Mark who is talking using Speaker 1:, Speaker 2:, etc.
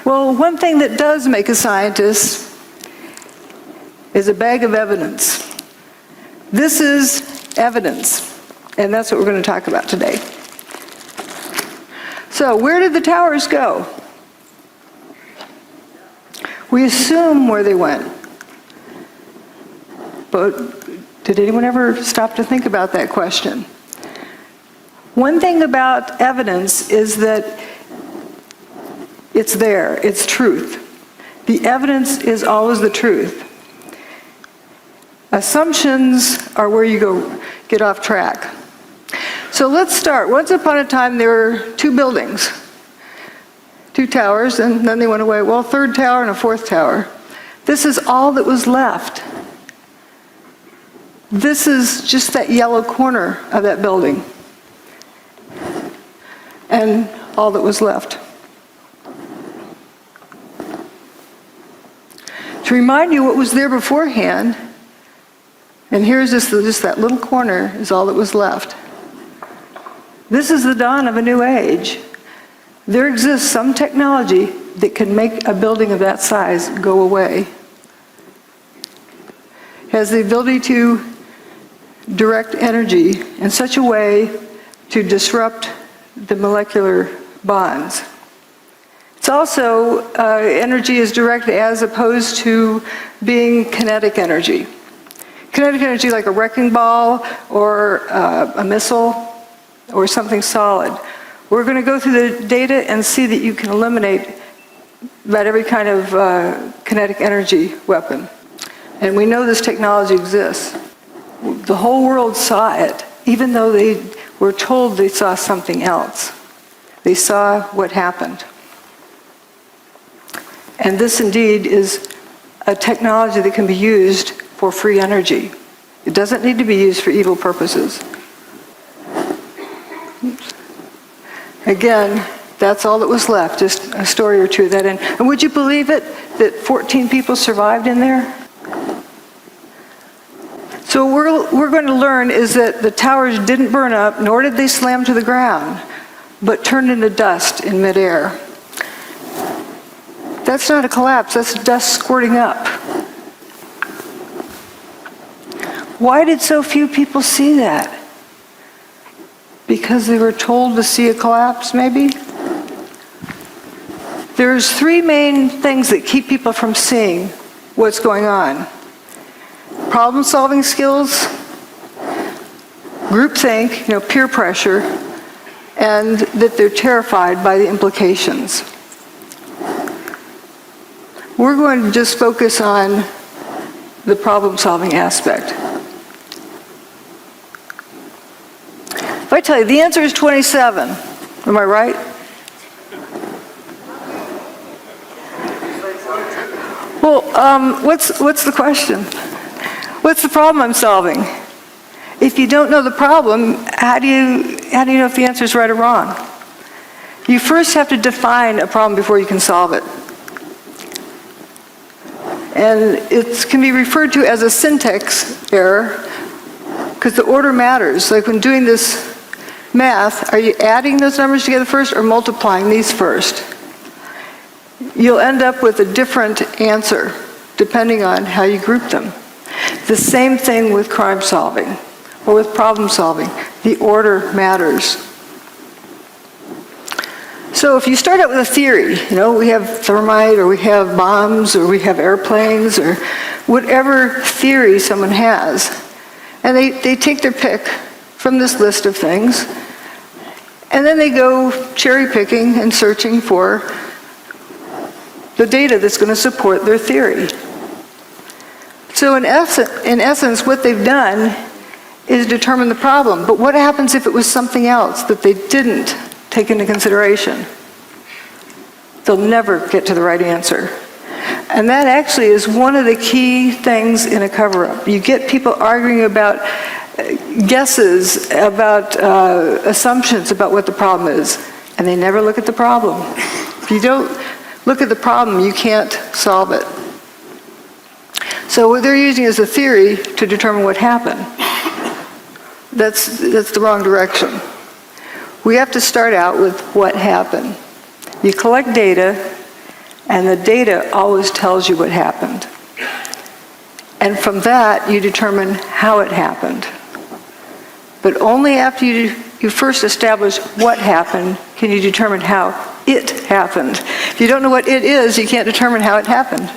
Speaker 1: Well, one thing that does make a scientist is a bag of evidence. This is evidence, and that's what we're going to talk about today. So, where did the towers go? We assume where they went. But did anyone ever stop to think about that question? One thing about evidence is that it's there, it's truth. The evidence is always the truth. Assumptions are where you get off track. So let's start. Once upon a time there were two buildings, two towers, and then they went away. Well, a third tower and a fourth tower. This is all that was left. This is just that yellow corner of that building. And all that was left. To remind you what was there beforehand, and here's just that little corner is all that was left. This is the dawn of a new age. There exists some technology that can make a building of that size go away. It has the ability to direct energy in such a way to disrupt the molecular bonds. It's also, energy is direct as opposed to being kinetic energy. Kinetic energy like a wrecking ball or a missile or something solid. We're going to go through the data and see that you can eliminate about every kind of kinetic energy weapon. And we know this technology exists. The whole world saw it, even though they were told they saw something else. They saw what happened. And this indeed is a technology that can be used for free energy. It doesn't need to be used for evil purposes. Oops. Again, that's all that was left, just a story or two of that. And would you believe it, that 14 people survived in there? So what we're going to learn is that the towers didn't burn up, nor did they slam to the ground, but turned into dust in midair. That's not a collapse, that's dust squirting up. Why did so few people see that? Because they were told to see a collapse, maybe? There's three main things that keep people from seeing what's going on. Problem-solving skills, groupthink, peer pressure, and that they're terrified by the implications. We're going to just focus on the problem-solving aspect. If I tell you the answer is 27, am I right? Well, what's the question? What's the problem I'm solving? If you don't know the problem, how do you know if the answer is right or wrong? You first have to define a problem before you can solve it. And it can be referred to as a syntax error because the order matters. Like when doing this math, are you adding those numbers together first or multiplying these first? You'll end up with a different answer depending on how you group them. The same thing with crime solving or with problem solving. The order matters. So if you start out with a theory, we have thermite or we have bombs or we have airplanes or whatever theory someone has, and they take their pick from this list of things, and then they go cherry picking and searching for the data that's going to support their theory. So in essence, what they've done is determine the problem. But what happens if it was something else that they didn't take into consideration? They'll never get to the right answer. And that actually is one of the key things in a cover-up. You get people arguing about guesses, about assumptions about what the problem is, and they never look at the problem. If you don't look at the problem, you can't solve it. So what they're using is a theory to determine what happened. That's the wrong direction. We have to start out with what happened. You collect data, And the data always tells you what happened. And from that, you determine how it happened. But only after you first establish what happened can you determine how it happened. If you don't know what it is, you can't determine how it happened.